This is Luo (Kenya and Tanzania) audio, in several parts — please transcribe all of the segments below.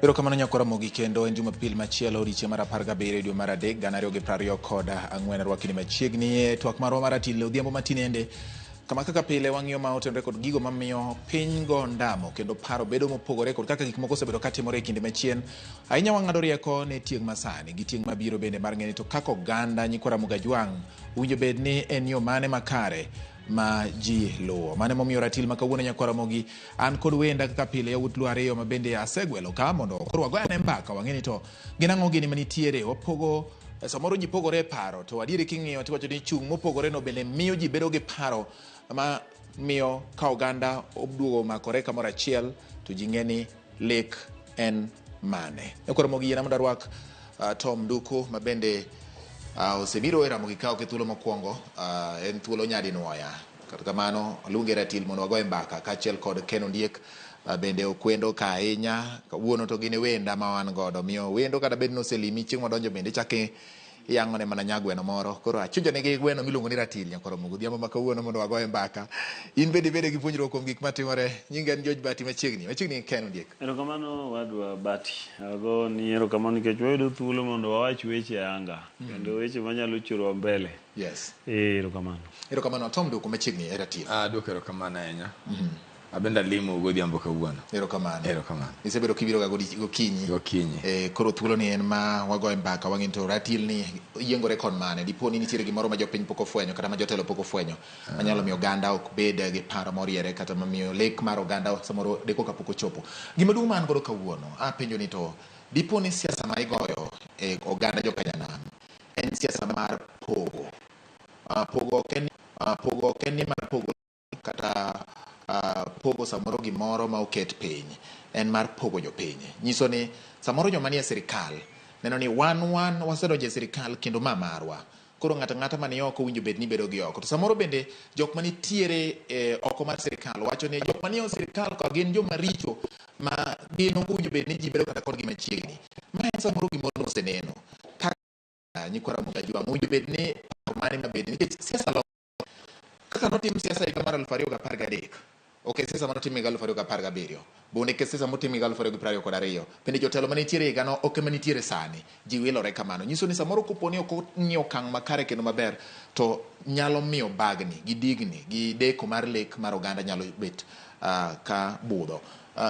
Ero kamano nyakora mogi kendo en Jumapil machielo odiochieng' mar 17 dwe mar adek 2020 kod ang'wen rwakni machiegni twak marwa mar Atilo odhiambo matinende kama kaka pile wang'iyo ma otenore kod gigo mamiyo piny go ndamo kendo paro bedo mopogore kod kaka gik moko osebedo katimore e kinde machien ahinya wang'ado rieko ne tieng' masani gi tieng' mabiro bende mar ng'eni to kaka oganda nyikora Mugajwang' winjo bed ni en yo mane makare ma ji luwo mane momiyo ratil ma kawuono nyakora mogi an kod wenda kaka pile yawuot luo ariyo ma bende asegwelo ka mondo koro wagoyane mbaka wang'eni to gin ang'o gini manitiere wapogo samoro ji pogore e paro to adieri king'iyo tiwacho ni chung' mopogore no bende miyo ji bedo gi paro ma miyo ka oganda obduogo makore kamoro achiel to ji ng'eni lek en mane nyakora mogi yena mondo arwak Tom Nduku ma bende osebiro e Ramogi kao ke thuolo mokwongo en thuolo nyadi nuoya kata kamano luonge ratil mondo wagoye mbaka kaachiel kod Ken Ondiek bende okwendo ka ahinya kawuono to gine wenda ma wan godo miyo wendo kata bed noselimi chieng' madonjo bende chake yang'one mana nyagweno moro koro achunjo negi gweno miluongo ni ratil nyakoro godhiambo ma kawuono mondo wagoye mbaka in bende bede gi puonjruok kuom gik matimore nyinga en George Bati machiegni Ken Ondiek. Erokamano wadwa Bati ago ni erokamano nikech wayudo thuolo mondo wawach weche anga kendo weche manyalo choro mbele. Yes. Erokamano Tom Nduku machiegni e ratil. Duoko erokamano ahinya. Abenda limo godhiambo kawuono. Erokamano. Isebedo kibiro ga gokinyi. Koro thuolo ni en ma wagoye mbaka wang'eni to ratil ni yiengore kon mane dipo ni nitiere gimoro ma jopiny pok ofwenyo kata ma jotelo pok ofwenyo manyalo miyo oganda ok bed gi paro moriere kata mamiyo lek mar oganda samoro deko kapok ochopo. Gima duong' man godo kawuono apenjo ni to dipo ni siasa ma igoyo e oganda jokanyanam en siasa mar pogo. Pogo ok en ni mar pogo kata pogo samoro gimoro ma oket piny en mar pogo jopiny nyiso ni samoro joma nie sirikal neno ni wan wasedonjo e sirikal kendo ma marwa koro ng'ata mane oko winjo bed ni bedo gi oko to samoro bende jok manitiere oko mar sirikal wacho ni jok manie sirikal ka gin joma richo ma gin ok winjo bed ni ji bedo kata kodgi machiegni ma en samoro gimoro noseneno kaka nyikora Mugajwang' winjo bed ni mane mabed nikech siasa kaka notim siasa higa mar 2013 siasa manotim higa 2017 bonde ke siasa motim higa 2022 bende jotelo manitiere higa no ok manitiere sani ji wilore kamano nyiso ni samoro koponi ok ong'iyo okang' makare kendo maber to nyalo miyo bagni gi digni gi deko mar lek mar oganda nyalo bet ka budho.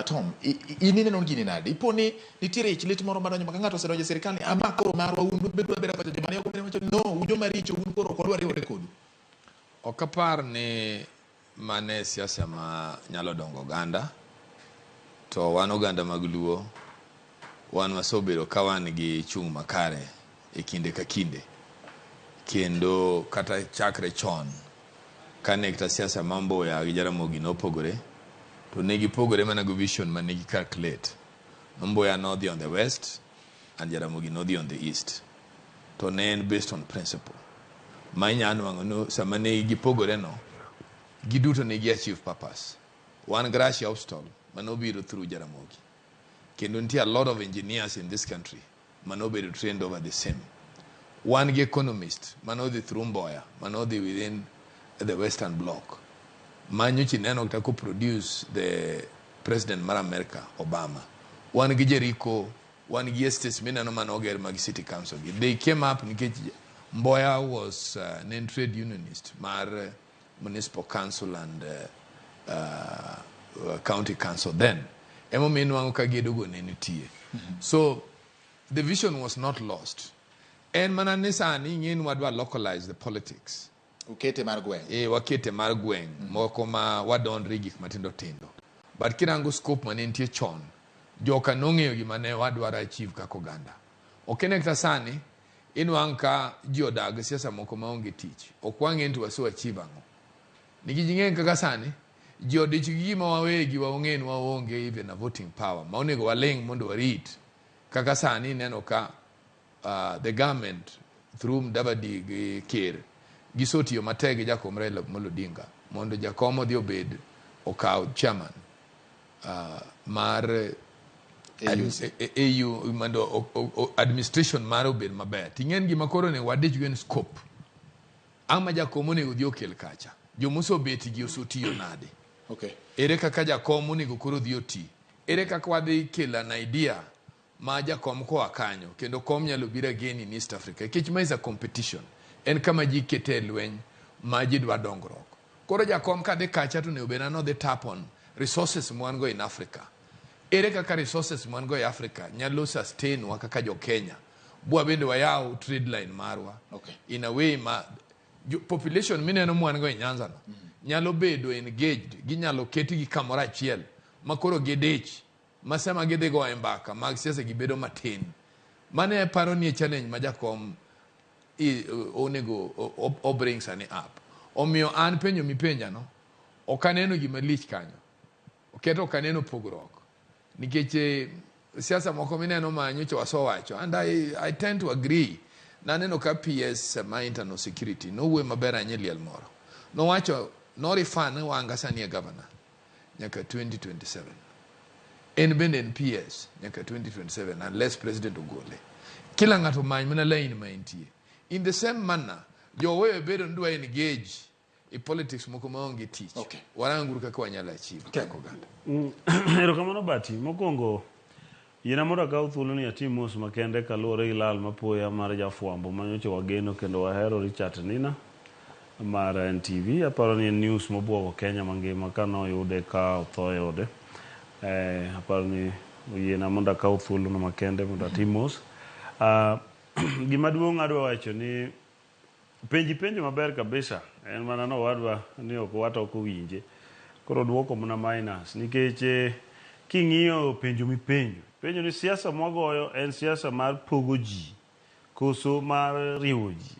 Tom, ineno gini nade iponi nitiere ich lit moro madonjo maka ng'ato osedonjo e sirikal ni ama koro marwa un bedo bera pacho joma ne ok wacho no ujo maricho un koro kodwa riwore kodu. Okapar ni mane siasa ma nyalo dongo oganda to wan oganda mag luo wan wasobiro ka wan gi chung' makare e kinde ka kinde kendo kata chakre chon kane kata siasa mambo ya gi Jaramogi nopogore to negi pogore mana go vision manegi calculate mambo ya North on the west and Jaramogi North on the east to ne based on principle manyano wangono samane gipogore no giduto ne gi achieve purpose one Gracia obstacle manobiro through Jaramogi kendo nitie a lot of engineers in this country manobiro trained over the same one gi economist manodhi through Mboya manodhi within the western bloc manyochi neno ta ko produce the president mar America Obama one gi Jericho one gi Estes minano manoger mag city council they came up nikech Mboya was an trade unionist, mar municipal council and county council then. So the vision was not lost. And mananesa ni yin wadwa localize the politics. Ukete margweng. Wakete margweng. Moko ma wadon rigik matindo tindo. But kirango scope manentie chon. Joka nong'eyo gima ne wadwaro achieve kako ganda. Okenekta sani inwanka jiodag siasa moko maonge tich okwange ntu waso achieve ang'o nikijingen kaka sani jiodich gima wawegi waongen waonge even a voting power maonego waleng mondo warit kaka sani neno ka the government through Mdavadi Kir gisotio matege Jakom Raila Odinga mondo Jakomo dhi obed okaw chairman mar EU mando administration maro bed maber tingen gima koro ne wadich gen scope ama Jakomo ne odhi okel kacha jomoso beti gi osotiyo nade ere kaka Jakomo ne koro dhi oti ere kaka wadhi kela na idea ma jakom koa kanyo kendo kom nyalo biro again in East Africa kech ma is a competition en kama ji kete lweny ma ji dwa dongruok koro jakom ka dhi kacha to ne obena no dhi tap on resources mwan go in Africa ere kaka resources mwan go in Africa nyalo sustain wa kaka jo Kenya bua bende wayao trade line marwa in a way ma population mineno mwan go in Nyanza no nyalo bedo engaged ginyalo keti gi kamoro achiel makoro gedech masema gidhi go e mbaka mag siasa gibedo matin mane paro ni challenge ma jakom onego o brings ani up omiyo an penjo mipenja no okaneno gima lich kanyo oketo okaneno pogruok nikech siasa moko mineno ma nyocho wasowacho and I tend to agree naneno ka PS ma internal security no we maber anyeliel moro no wacho no refund wanga sani governor nyaka 2027 en bende en PS nyaka 2027 unless president ogole kila ngato many mana line ma entie in the same manner jo wewe bedo ndwa engage i politics moko maonge tich waranguru kaka wanyala achieve kako ganda erokamano bati mokongo yena moda ka uthulo ni ati mos makende kalore ilal mapoya mar jafwambo manyocho wageno kendo wahero Richard Nina mar NTV aparo ni news mobwogo Kenya mangima kano yude ka othoyo ode aparo ni yena moda ka uthulo no makende moda timos gima duong' adwa wacho ni penjo maber kabisa en mana no wadwa ni ok wato ko winje koro duoko mna minus nikech king'iyo penjo ni siasa mwagoyo en siasa mar pogo ji koso mar riwo ji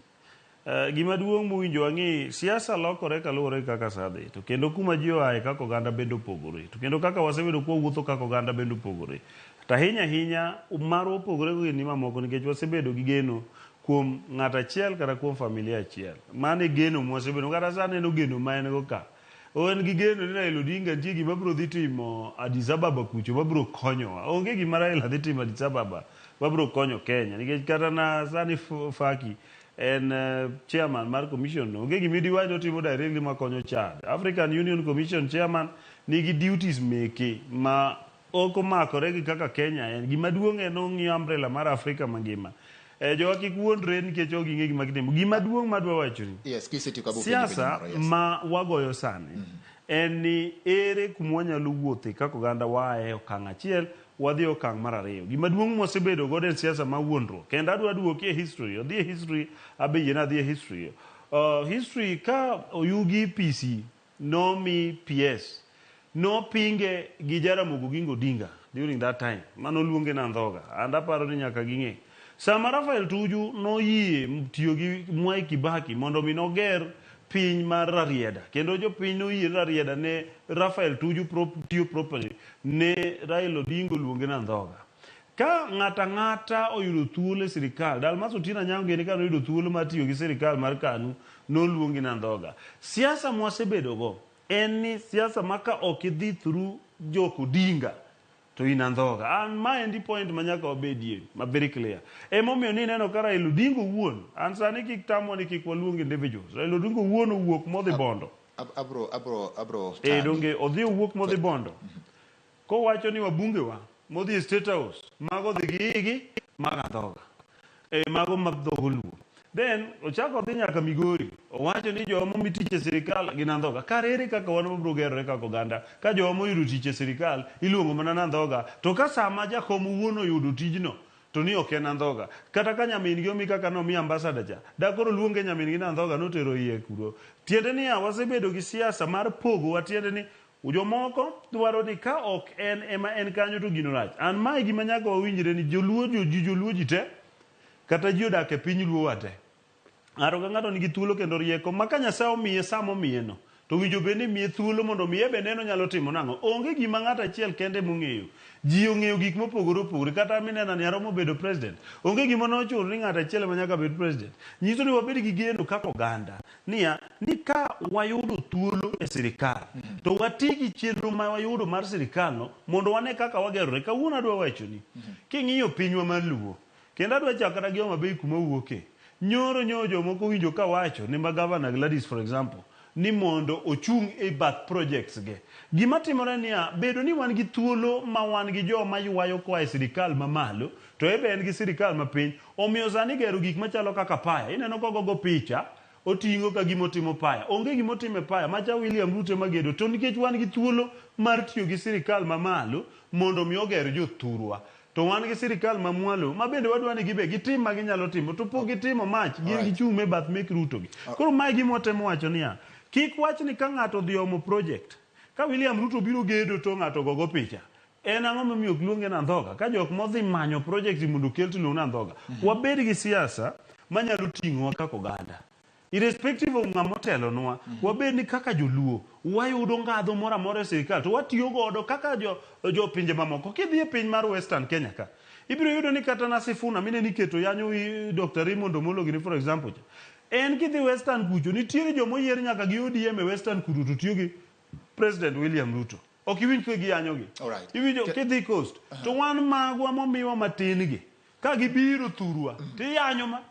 gima duong' muwinjo ang'i siasa lokore kaluwore kaka sadhi to kendo kuma ji oaye kaka oganda bedo pogore to kendo kaka wasebedo kwa wuotho kaka oganda bedo pogore to ahinya marwa opogore gi ni mamoko nikech wasebedo gi geno kuom ng'at achiel kata kuom familia achiel mane geno mwasebedo kata sani en geno ma en go ka en gi geno ni Raila Odinga nitie gima biro dhi timo Addis Ababa kucho mabiro konyowa onge gima Raila dhi timo Addis Ababa mabiro konyo Kenya nikech kata na sani Faki en chairman mar commission no onge gima diwani otimo directly makonyo Chad African Union Commission chairman nigi duties meke ma oko makore gi kaka Kenya en gima duong' en ong'iyo umbrella mar Afrika mangima jowa kik wuondre nikech ok ging'e gima gitimo gima duong' madwa wacho ni siasa ma wagoyo sani en ni ere kuma wanyalo wuothe kaka oganda wae okang' achiel wadhi okang' mar ariyo gima duong' mosebedo godo en siasa ma wuondruok kendo adwa duoki e history odhi e history abe na dhi e history history ka oyugi PC nomi PS no pinge gi Jaramogi Oginga Odinga during that time mano luonge na ndhoga and aparo ni nyaka ging'e sama Rafael Tuju no yie tiyo gi Mwai Kibaki mondo mi noger piny mar Rarieda kendo jo piny no yie Rarieda ne Rafael Tuju tiyo properly ne Raila Odinga luonge na ndhoga ka ng'ata oyudo thuolo e sirikal Dalmas Otina Nyango ne ka oyudo thuolo mar tiyo gi sirikal mar KANU no luonge na ndhoga siasa mwasebedo go en ni siasa maka ok idhi through Joko Odinga to ina ndhoga an ma endi point manyaka obedie ma very clear momiyo ni neno ka Raila Odinga wuon an sani kik tamo ni kik waluong individuals Raila Odinga wuon owuok modhi bondo abro donge odhi owuok modhi bondo ko wacho ni wabunge wa modhi State House mago dhi gi maga ndhoga mago madhogo luo then ochako dhi nyaka Migori owacho ni jomo mitiche sirikal gina ndhoga karere kaka wan mabro gerore kaka oganda ka jomo yudo tiche sirikal iluongo mana na ndhoga to ka sama jakom wuono yudo tijno to ni ok en ndhoga kata ka nyamin gi omi kaka no mi ambassador ja da koro luonge nyamin gi na ndhoga no tero iye kuro tiende ni wasebedo gi siasa mar pogo watiende ni jomoko dwaro ni ka ok en ema en kanyo to gino rach an mai gima nyaka wawinjre ni joluo ji te kata ji odak e piny luo wate ng'ato ka ng'ato nigi thuolo kendo rieko ma ka Nyasaye omiye samo omiye no to winjo bende miye thuolo mondo miye be neno nyalo timo nang'o onge gima ng'ato achiel kende mong'eyo ji ong'eyo gik mopogore opogore kata mineno ni Aromo bedo president onge gima nochuno ni ng'ato achiel ma nyaka bed president nyiso ni wabed gi geno kaka oganda ni ka wayudo thuolo e sirikal to wati gi chenro ma wayudo mar sirikal no mondo wane kaka wagerore kawuono adwa wacho ni king'iyo pinywa mar luo kendo adwa chakra gi Homa Bay kuma wuoke nyoro jomoko winjo ka wacho ni ma Governor Gladys for example ni mondo ochung e bath projects ge. Gima timore niya, bedo ni wan gi thuolo ma wan gi joma ywayo koa e sirikal mamalo, to ebe en gi sirikal mapiny, omiyo sani gero gik machalo kaka paya. Ineno kogogo picha, otingo ka gimotimo paya. Onge gimotime paya, macha William Ruto magedo. To nikech wan gi thuolo mar tiyo gi sirikal mamalo, mondo mi oger jothurwa. To wan gi sirikal mamwalo, ma bende wadwa ni gibe gitim ma ginyalo timo. To pok gitimo mach, gin gichung' me bath mek Ruto gi. Koro mae gimotemo wacho niya, kik wach ni ka ng'ato dhi omo project, ka William Ruto biro gedo to ng'ato gogo picha. En ang'o momiyo ok luonge Nandhoga? Ka jok modhi manyo project mondo kel to luong Nandhoga. Wabed gi siasa manyalo ting'owa kaka oganda. Irrespective of ng'ama otelonwa, wabed ni kaka joluo, wayudo ngadho moro amora e sirikal, to watiyo godo kaka jo pinje mamoko. Kidhi e piny mar Western Kenya ka, ibiro yudo ni kata na Sifuna mine niketo yanyo Dr. Raymond Omolo gini for example. En kidhi Western kucho, nitiere jomoyier nyaka gi ODM e Western kucho to tiyo gi President William Ruto. Ok iwinj ko gi yanyo gi. Iwinjo kidhi Coast, to wan magwa momiwa matin gi. Ka gibiro thurwa, tiyanyo ma.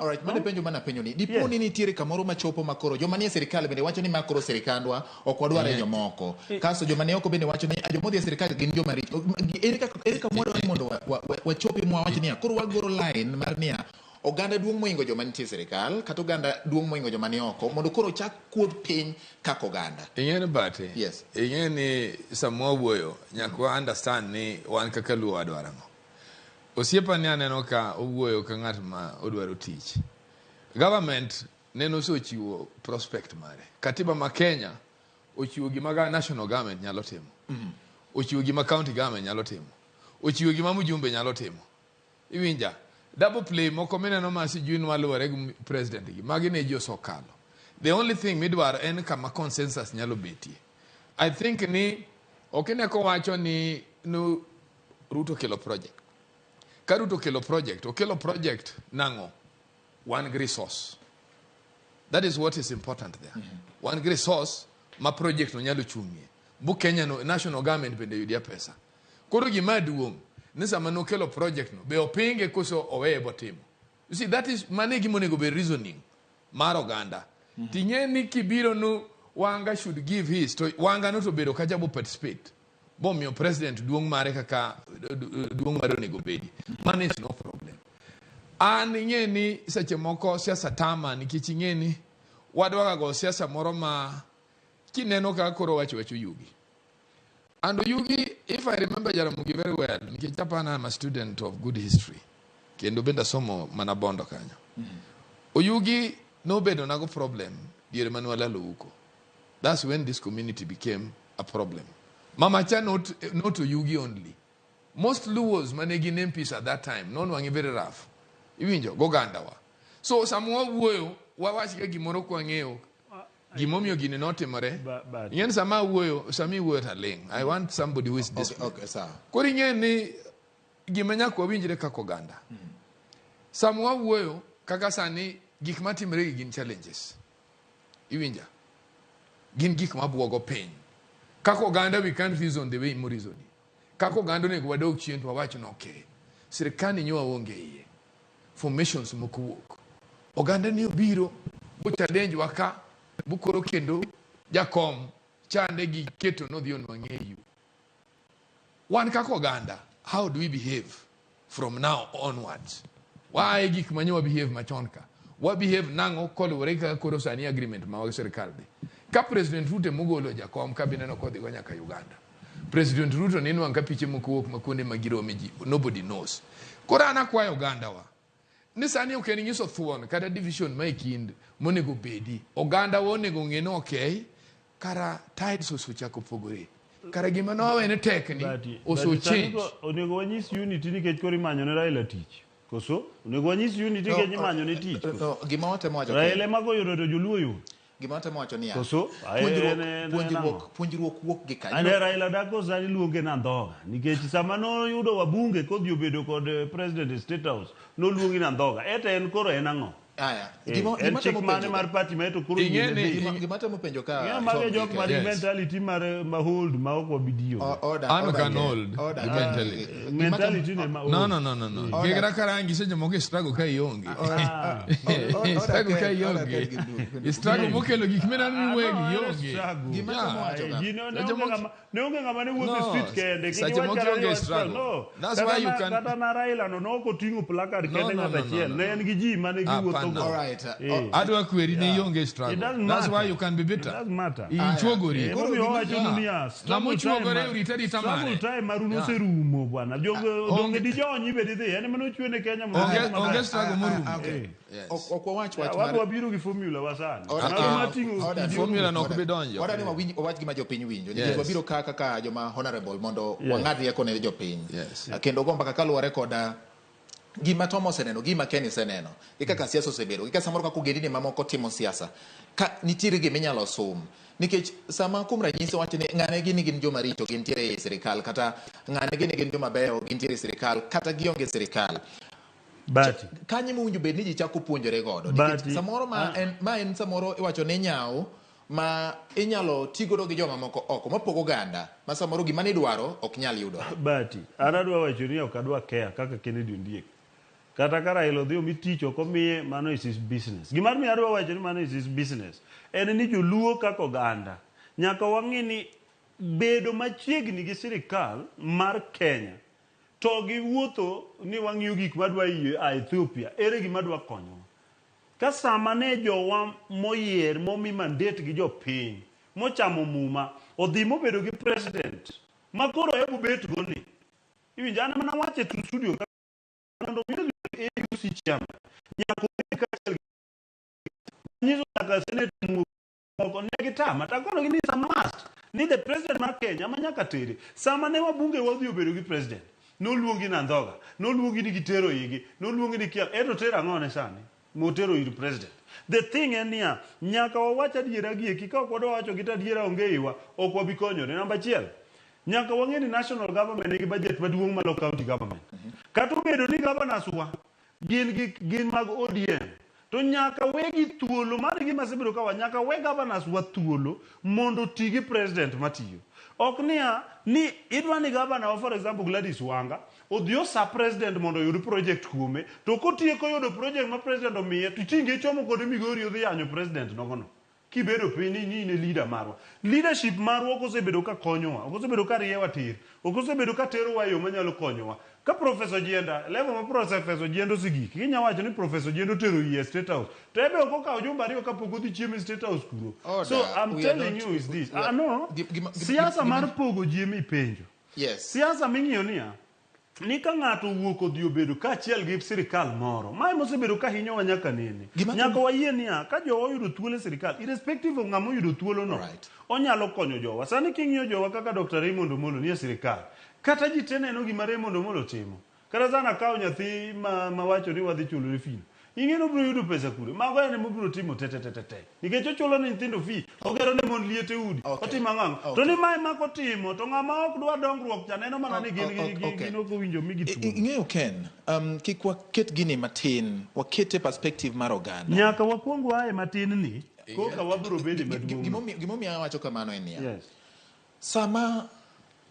Alright, mane penjo mana penjo ni. Dipo ni nitiere kamoro machopo makoro. Joma nie sirikal bende wacho ni makoro sirikandwa ok wadware jomoko. Kaso joma ne oko bende wacho ni jomodhi e sirikal gin joma richo. Ere kaka mwadwa ni mondo wachopi mwawacho niya, koro wagoro line mar niya, oganda duong' moingo joma nitie sirikal, kata oganda duong' moingo joma ni oko, mondo koro chak kuodh piny kaka oganda. Ing'eni bate. Yes. Ing'eni samwa wuoyo, nyaka understand ni wan kaka luo wadwaro ang'o. Osiepa ni aneno ka owuoyo ka ng'at ma odwaro tich. Government neno ochiwo prospect mare. Katiba ma Kenya ochiwo gima national government nyalo timo. Ochiwo gima county government nyalo timo. Ochiwo gima mjumbe nyalo timo. Iwinja, double play moko mineno ma sijui waluwore gi president gi. Magi ne ji osokalo. The only thing midwaro en kama consensus nyalo betie. I think ni okine ko wacho ni Ruto kelo project. Ka Ruto kelo project nango one resource. That is what is important there. One resource ma project no nyalo chungie. Bu Kenya no national government bende yudia pesa. Koro gima duong' ni sama no kelo project no be opinge koso oweye botimo. You see, that is manegi monego be reasoning mar oganda. Tinye ni kibiro no wanga should give his to wanga no to bedo ka jabo participate. Bom your president duong mare kaka duong mare onego bedi. Man is no problem. An ng'eni seche moko siasa tama nikech ng'eni wadwaga go siasa moro ma kineno ka koro wacho yugi. And yugi, if I remember Jaramogi very well, nikech Japan I'm a student of good history. Kendo benda somo manabondo kanyo. Oyugi no bedo nago problem diere manuala luuko. That's when this community became a problem. Mama Cha not to Yugi only. Most Luos managing MPs at that time, non wangi very rough. Iwinjo, gogandawa. So samwa wuoyo, wawachika gimoro kwa ngeo, gimomio gine note more. Yen sama wuoyo, sami wuoyo taling. I want somebody who is disciplined. Okay, sir. Kori ngeni, gimenya kwa winjire kakoganda. Samwa wuoyo, kakasani, gikmati mregi gin challenges. Iwinja. Gin gikma buogo pain. Kako ganda we can't reason the way more reason. Kako ganda ne kwa dog chien to wawacho na okay. Sirikani nyo wonge iye. Formations mokuwok. Oganda ni biro bu challenge waka bu koro kendo jakom chande gi keto no dhion wangeyu. One kako ganda, how do we behave from now onwards? Why gik manyo behave machonka? Wa behave nango kolore ka koro sani agreement ma wa serikal de. Ka President Ruto mogolo jakom kabine no kodhi nyaka Uganda. President Ruto neno anga piche mokuwok makonde magiro meji. Nobody knows. Kora ana kwa Uganda wa. Ni sani ukeni nyiso thuon kada division ma ikind monego bedi. Uganda wonego ngeno okay. Kara tides osuchako pogore. Kara gima no awene tekni oso change. Onego wanyis unity nikech kori manyo ne Raila tich. Koso onego wanyis unity nikech manyo ne tich. Gima watemo wacho. Raila magoyo to joluo yu. Gima watemo wacho niya. Koso puonjruok wuok gi kanyo. Ane Raila dako sani luonge Nandhoga nikech sama no yudo wabunge kodhi obedo kod president state house no luongi Nandhoga. Eta en koro en ang'o? Aya. En chik mane mar party ma to kuro gima temo penjo ka. Ng'e mage jok mar mentality mar hold ma ok wabidio. Ano kan hold mentality ne ma hold. No. Gegra karangi seje moge struggle ka ionge. Struggle ka ionge. Struggle mokelo gik mena ni wegi ionge. Gima temo wacho ka. Ne onge ng'ama ne wuotho street kende. Sache moke struggle. That's why you can. Kata na Raila no okoting'o placard kende ng'ata achiel. Ne en gi ji mane giwuotho. All right. Adwa kweri ni yonge struggle. That's why you can be bitter. It doesn't matter. Ichwogori. Ichwogori uritadi tamane. Struggle time maruno serumo bwana. Donge di jonyi bedide. Yani mano chwene Kenya mo. Onge struggle morumo. Okwa wach Wapo biro gi formula wasani. Formula no ko bidonjo. Wada ni wach gima jopiny winjo. Nikech wabiro kaka joma honorable mondo wang'ad rieko ne jopiny. Kendo gomba kaka luwore koda gima Tom oseneno, gima Ken oseneno, kaka siasa osebedo, kaka samoro kaka ogendini mamoko timo siasa, ka nitiere gima inyalo sum. Nikech sama kuom ranyisi wacho ni ng'ane gin joma rito gintiere e sirikal, kata ng'ane gin joma beyo gintiere e sirikal, kata gionge sirikal. Bati. Kanye mowinjo bed ni ji chako puonjore godo. Nikech samoro ma en samoro iwacho ne nyao ma inyalo tigodo gi joma moko oko mapogo oganda ma samoro gima nidwaro ok nyal yudo. Bati. Anadwa wacho ni ok adwa care kaka Kennedy Ondiek. Kata ka Raila odhi omi tich ok omiye, mano is his business. Gima mi adwa wacho ni mano is his business. En ni joluo kaka oganda nyaka wang'i ni bedo machiegni gi sirikal mar Kenya to giwuotho ni wang'iyo gik madwa yie a Ethiopia, ere gima dwa konyo. Ka sama ne jowa moyier momi mandate gi jopiny mochamo muma odhi mobedo gi president makoro ebu bet goni iwinjana mana wache tu studio ndo mimi AUC chama nyako ka nyizo ka senate moko negitama takono gini must ni the president mar Kenya manyaka tere sama ne wabunge wadhi obedo gi president no luongi na ndhoga no luongi ni gitero yigi no luongi ni kia eto tera ngone sani motero ir president. The thing en niya nyaka wawacha diera gi eki ka ok wacho gita diera onge iwa ok wabi konyore. Namba 1 nyaka wang'e ni national government nigi budget maduong' malo county government. Kata obedo ni governors wa gin mag ODM to nyaka wegi thuolo mar gima sebedo ka nyaka we governors wa thuolo mondo tigi president matiyo. Ok niya ni idwa ni governor for example Gladys Wanga odhio sa president mondo yud project kuome to kotieko yudo project ma president omiye to tinge chomo kod migori odhi yanyo president nogono. Kibedo piny ni ne leader marwa. Leadership marwa okosebedo ka konyowa, okosebedo ka riewa tir, okosebedo ka terowa yo manyalo konyowa. Ka Professor Jienda, level ma Professor Jienda sigik, kinya wacho ni Professor Jienda tero yie State House. Tebe okokao jumba ariyo kapok odhi chiemo State House kuro. So I'm telling you is this. No. Siasa mar pogo jimi penjo. Yes. Siasa ming'iyo niya ni ka ng'ato wuok odhi obedo ka achiel gi sirikal moro mae mosebedo ka hinyowa nyaka nene nyaka wayie niya ka jowa oyudo thuolo e sirikal irrespective of ng'ama oyudo thuolo no onyalo konyo jowa. Sani king'iyo jowa kaka Dr. Raymond Omolo ni e sirikal kata ji te neno gima Raymond Omolo timo kata sana kawo nyathi ma wacho ni wadhi chulo ne fee ing'eno biro yudo pesa kure mago ene mobiro timo tete nikech ochulo ne nyithindo fee ogero ne mon liete udi otimo ang'o to ni mae mako timo to ng'ama ok dwa dongruok cha neno mana ni gin ok owinjo migi tuo. Ing'eyo Ken kik waket gini matin wakete perspective mar oganda nyaka wakuong wae matin ni koka wabiro bede maduong'. Gimomiyo awacho kamano en niya sama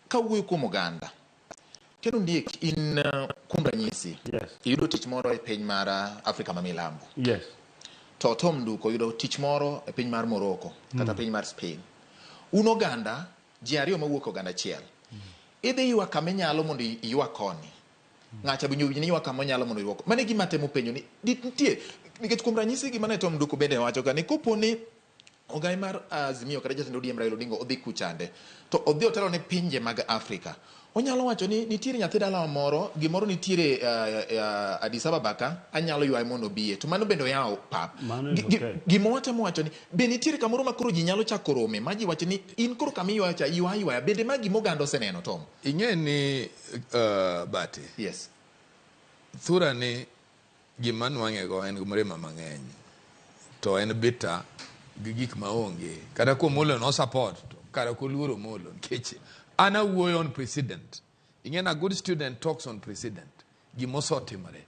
kawuoyo kuom oganda Ken Ondiek in kuom ranyisi iyudo tich moro e piny mar Afrika ma milambo. To Tom Nduku yudo tich moro e piny mar Morocco kata piny mar Spain. Un oganda ji ariyo mawuok oganda achiel. Idhi ywa kama inyalo mondo iywa koni. Ng'acha binyo ni ywa kama inyalo mondo iywa. Mane gima temo penjo ni nitie nikech kuom ranyisi gima ne Tom Nduku bende wacho ka ni koponi ogai mar Azimio kata jatend ODM Raila Odinga odhi kuchande to odhi otelo ne pinje mag Afrika. Onyalo wacho ni nitiere nyathi dala moro gimoro nitiere Addis Ababa ka anyalo ywaye mondo biye to mano bendo yawo pap gimo watemo wacho ni be nitiere kamoro makoro ji nyalo chako rome ma ji wacho ni in koro kama ywacha ywaya bende ma gimo gando seneno Tom ing'e ni Bati yes thura ni gima nwang'ego en mrema mang'eny to en bita gi gik maonge kata ko Molo no support to kara ko luoro Molo nikech ana wuoyo on president. Ing'en a good student talks on president. Gimoso timore.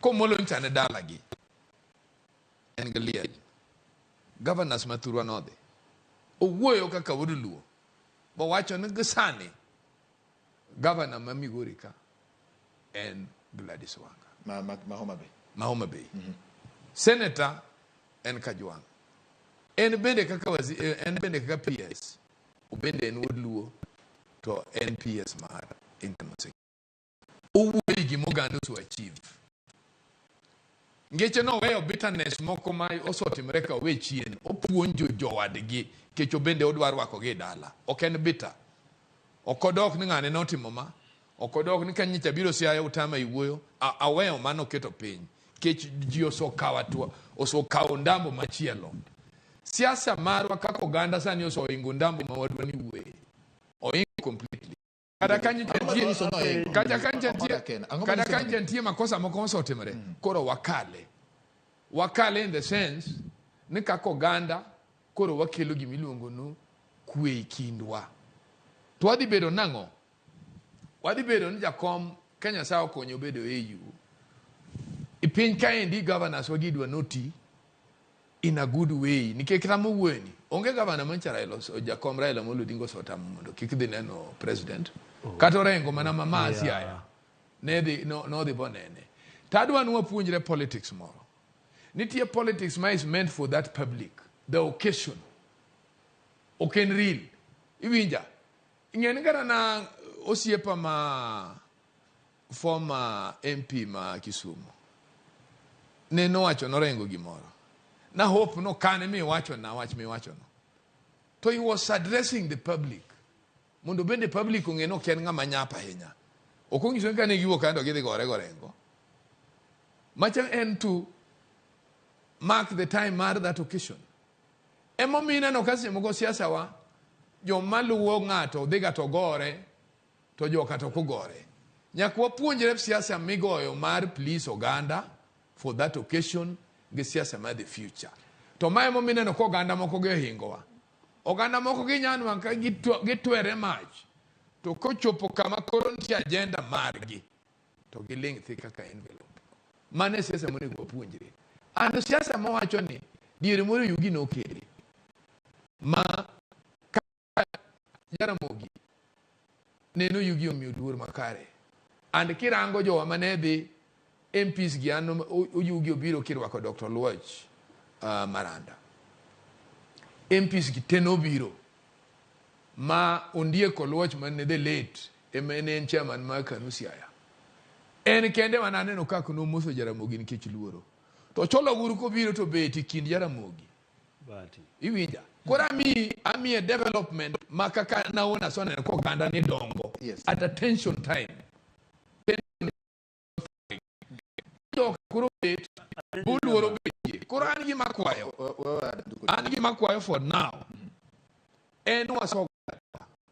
Ko Molo nchane dala gi. en galiel governors mathurwa nodhi owuoyo kaka wuod luo bowacho ni gisani governor ma Migori ka en Gladys Wanga ma Homa Bay senator en Kajwang en bende kaka PS ubende en wuod luo to en PS mar internal owuoyo gimoganda to achieve ngeche no weyo bitterness moko ma osotimre ka we chien opuonjo jowadgi kecho bende odwar wako gi dala ok en bitter okodok ni ngane notimo ma okodok ni kanyicha biro siaya utama iwuoyo aweyo mano keto piny kech ji osokawo ndambo machielo siasa marwa kaka oganda sani osoingo ndambo ma wadwa ni wuoye oingo completely kada kanche ntie makosa moko osotimre koro wakale in the sense ni kako ganda koro wakelo gimiluongo no kwe kindwa to wadhi bedo nango wadhi bedo ni jakom Kenya sao konyo bedo EU ipiny kaendi governors wagidwa noti in a good way nikech ramo wuoni onge governor manchara ilo jakom Raila Amolo Odinga sota mondo kikdhi neno president kato rengo mana mama siaya no dhi bonene tadwa nuwa puonjre politics moro nitie politics ma is meant for that public the occasion oken real iwinja ingeni gara na osiepa ma former MP ma Kisumu ne no wacho norengo gimoro na hope no kane mi wacho no to he was addressing the public mondo bende public ongeno ken ngama nyapa henya okongiso kane giwo kando gidhi gorengo macha en to mark the time mar that occasion emo mina no kasi mogo siasa wa jo maluwo ngato dhiga to gore to joka to kugore nyakwa puonjre siasa migoyo mar please oganda for that occasion gi siasa mar the future to mae mo mina no ko oganda moko ge hingowa oganda moko gi nyanwa ka gitwere mach to kochopo kama koro ntie agenda margi to giling thika ka envelope mane siasa mo nego puonjre ando siasa mo wacho ni diere moro yugi no kere ma Jaramogi neno yugi omiyo luor makare and kirango jowa manedhi MPs gi ano yugi obiro kirwako Dr. Luoch Maranda MPs gi teno biro ma Ondiek Luoch man the late MNN chairman ma Kanusiaya en kende mananeno kako no muso Jaramogi nikech luoro to cholo guru ko biro to beti kind Jaramogi bati iwinja kora ami a development makaka naona sona ko ganda ni dongo at a tension time kuro bet buluoro bet kora angi makwayo for now and was so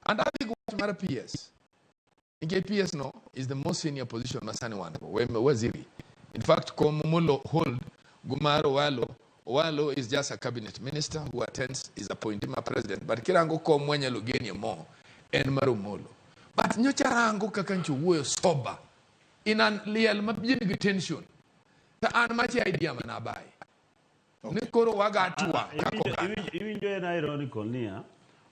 and I think what matter PS in PS no is the most senior position masani one waziri in fact komumulo hold gumaro Walo is just a cabinet minister who attends, is appointed my president. But kirango ko mwenye lugeni mo en marumolo. But nyocharango kakanchu uwe soba. Inan liyal mabjini tension. Ta an machi idea manabai. Nikoro waga atua. Even joy na ironical niya.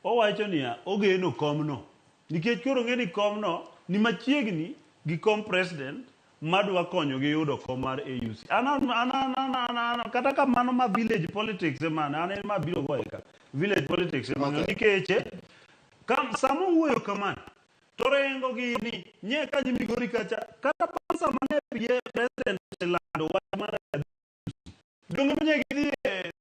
O wacho niya, oge no komno. Nikech koro ngeni komno, ni machiegni gikom president, madwa konyo gi yudo komar AUC ana kata kamano ma village politics emana ana ma biro goeka village politics emana nikeche kam samo wuoyo kamano to rengo gini nye ka Migori kacha kata pasa mane pie president lando wa mara dongo nye gidi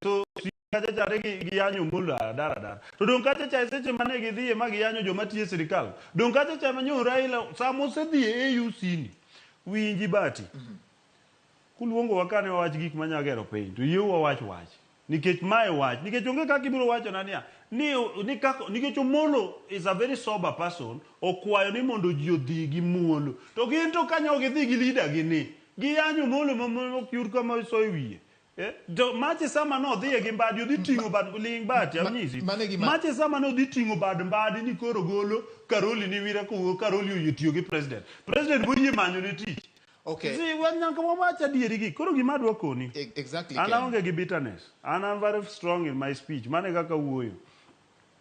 to kacha chare gi yanyo mula dara to dongo kacha cha seche mane gidi ma gi yanyo joma tie sirikal dongo kacha cha manyo Raila samo se dhi AUC ni winji bati kuluongo wakane wawach gik manyagero piny to yieu wawach nikech mae wach nikech onge kaka ibiro wacho nania ni kako nikech Omolo is a very sober person okwayo ni mondo ji odhi gi muolo to gin to kanyo gidhi gi leader gini giyanyo Omolo mokyur kama so wiye to mache sama no dhi gi mbadi odhi tingo bad ling bati amnyisi mache sama no dhi tingo bad mbadi ni koro golo Karoli ni wira ko Karoli oyetiyo gi president boyie manyo ne tich Okay. See, when Yankamamacha dierigi, Kurugi Madwakoni. Exactly. And I don't get bitterness. And I'm very strong in my speech. Manegaka wuyo.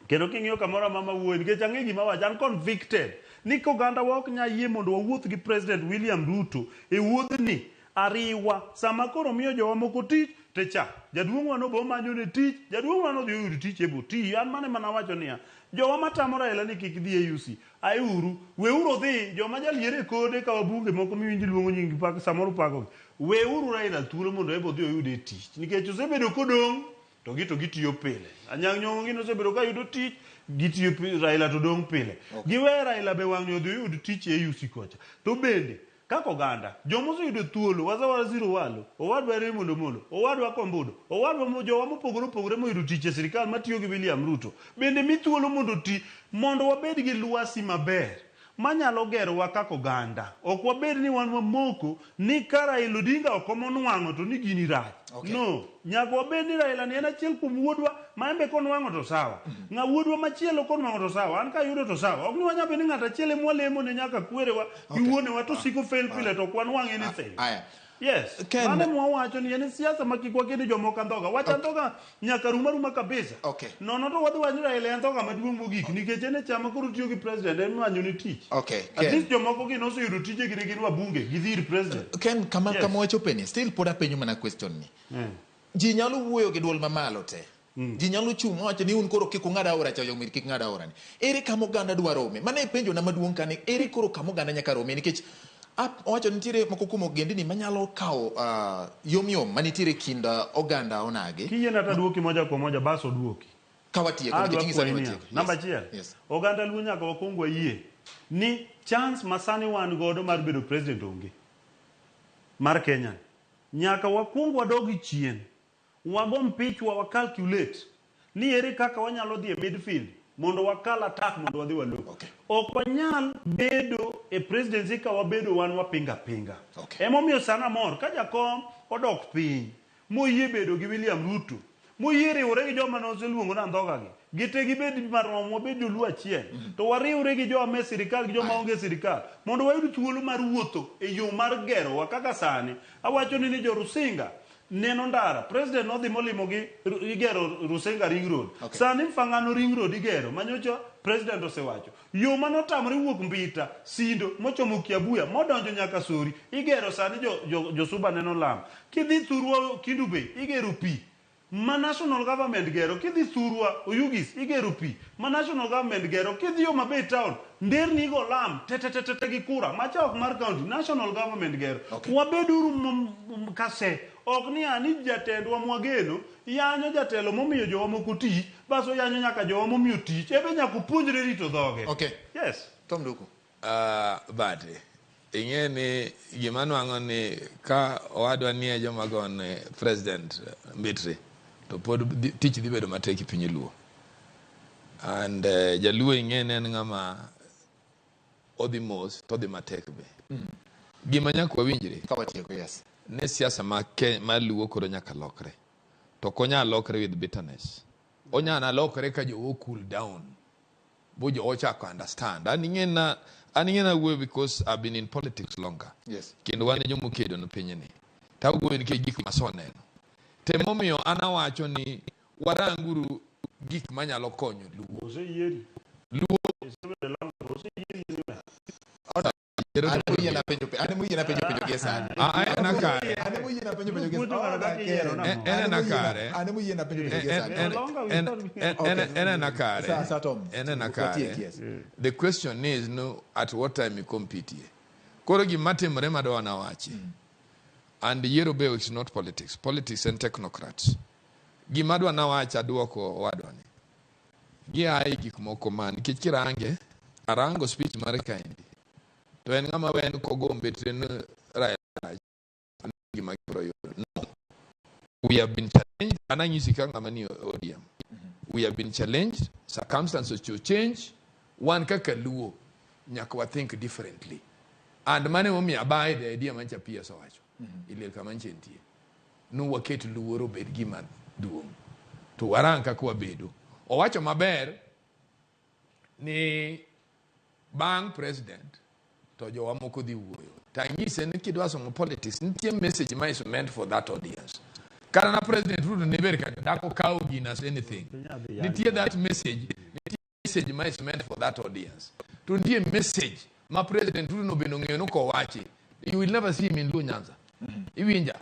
Kendo king'iyo kamoro mama wuoyi nikech ang'e gima wacho an convicted ni koganda wa ok nya yie mondo wawuoth gi President William Ruto e wuodhni ariwa sama koro miyo jowa moko tich techa jaduong' wa nobo manyo ne tich jaduong' wa nodhi oyud tich e buti an mane mana wacho niya jowa matamo Raila ni kik dhi e UC ayuru weuru dhi joma jaliere kode ka wabunge moko miwinji luongo nying pak samoro pako weuru Raila thuolo mondo ebo dhi oyud e tich nikech osebedo kodong' to gitiyo pile anyang' nyong'o gino osebedo ka yudo tich gitiyo Raila to dong' pile giwe Raila be wang'ni odhi oyud tich e UC kocha to bende kako ganda jomo oseyudo thuolo wazawara ziro walo owadwa Raymond Omolo owadwa Kombudo owadwa jowa mopogore moyudo tich e sirikal matiyo gi William Ruto bende mi thuolo mondo wabed gi lwasi maber manyalo gerowa kako ganda ok wabed ni wan wamoko ni ka Raila Odinga ok omonwang'o to ni gini rach no nyaka wabed ni Raila ni en achiel kuom wuodwa ma embe konwang'o to sawa ng'a wuodwa machielo konwang'o to sawa an ka yudo to sawa ok ni wanya bed ni ng'at achiel mwalemo ne nyaka kwerewa gi wuonewa to siko fail pile to kwan wang' anything yes mane mwawacho ni en siasa makikwa kendo jomoko andhoga wacha andhoga nyaka ruma kabisa nono to wadhi wanyo Raila andhoga maduong' mogik nikech en e chama koro tiyo gi president en manyo ni tich at least jomoko gi noseyudo tije gi gin wabunge gi dhir president Ken kama wachopeni still pod apenyo mana question ni ji nyalo wuoyo gi duol mamalo te ji nyalo chung' wacho ni un koro kik ung'ad aora cha yomir kik ng'ad aora ni ere kama oganda dwa rome mane penjo na maduong' kane ere koro kama oganda nyaka rome nikech owacho nitiere moko kuom ogendni manyalo kawo yomyom manitiere kind oganda onage kiyie nata duoki moja kwa moja bas oduoki kawatieko nikech ing'isa ni watieko namba achiel oganda luo nyaka wakwong wayie ni chance masani wan godo mar bedo president onge mar Kenya nyaka wakwong wadogi chien wago mpichwa wakalculate ni ere kaka wanyalo dhi e midfield mondo wakal attack mondo wadhi waluo ok wanyal bedo e presidency ka wabedo wan wapinga emomiyo sana mor ka jakom odok piny moyie bedo gi William Ruto moyie riwore gi joma noseluongo na andhoga gi gite gibed marom wabed joluo achiel to wariwre gi joma e sirikal gi joma onge sirikal mondo wayud thuolo mar wuotho e yo mar gerowa kaka sani awacho ni jo Rusinga neno ndara president nodhi molimo gi igero Rusinga ring road sani mfangano ring road igero manyocho president osewacho yo manotamre wuok Mbita Sindo mochomo Kiabuya modonjo nyaka Sori igero sani jo Suba neno lam kidhi Thurwa Kindu Bay igero pi ma national government gero kidhi Thurwa Oyugis igero pi ma national government gero kidhi Homa Bay town nderni go lam tete gi kura machok mar county national government gero wabeduru kase ok ni ani jatendwa mwageno yanyo jatelo momiyo jowa moko tich baso yanyo nyaka jowa momiyo tich ebe nyaka puonjre rito dhoge yes Tom Nduku bade ing'e ni gima nwang'o ni ka owadwa ni e joma gone president Mbitri to pod tich dhi bedo matek e piny luo and jaluo ing'e ni en ng'ama odhi mos to odhi matek be gima nyaka wawinjre kawatieko ne siasa ma luo koro nyaka lokre to konya lokre with bitterness onyana lokre ka jo cool down bo jo chako understand aningena we because I've been in politics longer kendo wane jo mukedo no pinyni taw go ni ke gik masoneno temomiyo anawacho ni waranguru gik manyalo konyo luo ane muye na penjo gesa the question is no at what time you compete koro gimatimre madwana wachi and yiero be is not politics and technocrats gimadwa na wacha duoko wadwani gi ai gik moko man kichirange arango speech mare kaindi to en ngama wen kogombe tren Raila gima kiro yo no we have been challenged ananyisi kanga mani ODM we have been challenged circumstances to change one kaka luo nyaka wa think differently and mane momi abai the idea mancha pia so wacho ile kama ntie no waket luo robed gima duong to waranka kwa bedo o wacho maber ni bang president to jowa moko dhi wuoyo tangise ni kidwa somo politics nitie message ma is meant for that audience. Kana na President Ruto never can dako cow as anything. Nitie that message ma is meant for that audience. To nitie message ma President Ruto no benong'eyo no ko wachi. You will never see him in Luo Nyanza. Iwinja.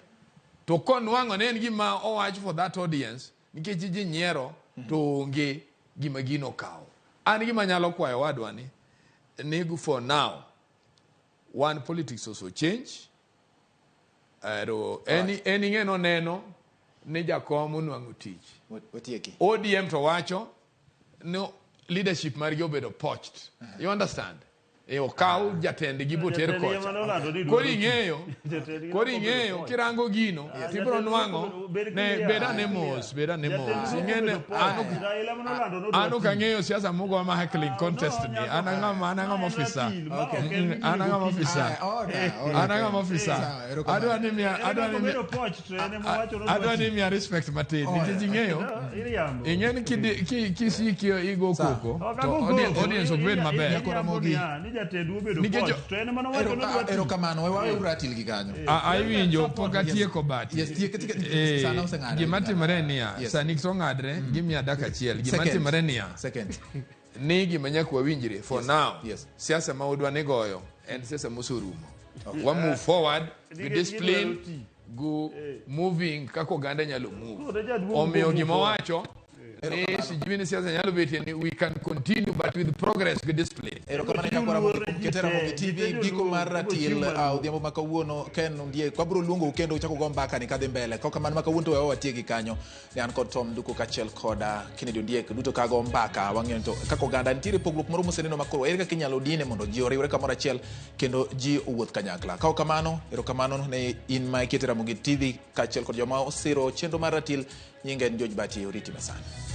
To kon wango ne en gima o watch for that audience nikech ji nyiero to onge gima gino kawo. An gima nyalo kwayo wadwa ni for now one politics also change. Any ngeno neno ni jakomo nwango tich. ODM to wacho no leadership mari obedo poached. You understand? Okaw jatend gi boter kocha. Kori ng'eyo kirango gino tibro nwango ne beda ne mos ingene ano ka ng'eyo siasa mugo ma heckling contest ni ananga officer adwa ni mi respect matin nikech ing'eni kisikio igo koko to audience obed maber Aiwinjo poka tieko bati. Gima timore niya sani to ng'adre gimia daka achiel. Gima timore niya ni gima nyaka winjre for now. Siasa ma udwa ni goyo en siasa mosorumo. Wa move forward with discipline go moving kako ganda nyalo move. Omiyo gima wacho we can continue but with progress with display. RamogiTV giko mar ratil odhiambo ma kawuono ken Ondiek wabro luongo kendo uchako go mbaka ni kadhi mbele kaka man ma kawuono to watiegi kanyo ne an kod Tom Nduku kachiel koda Kennedy Ondiek duto kago mbaka wang'eyo to kaka oganda nitiere pogruok moro moseneno makoro ere kaka inyalo dine mondo ji oriwre kamoro achiel kendo ji owuoth kanyakla ka kamano erokamano ne in ma ikete RamogiTV kachiel kod joma osiro chenro mar ratil nyinge en George Bati oriti masani.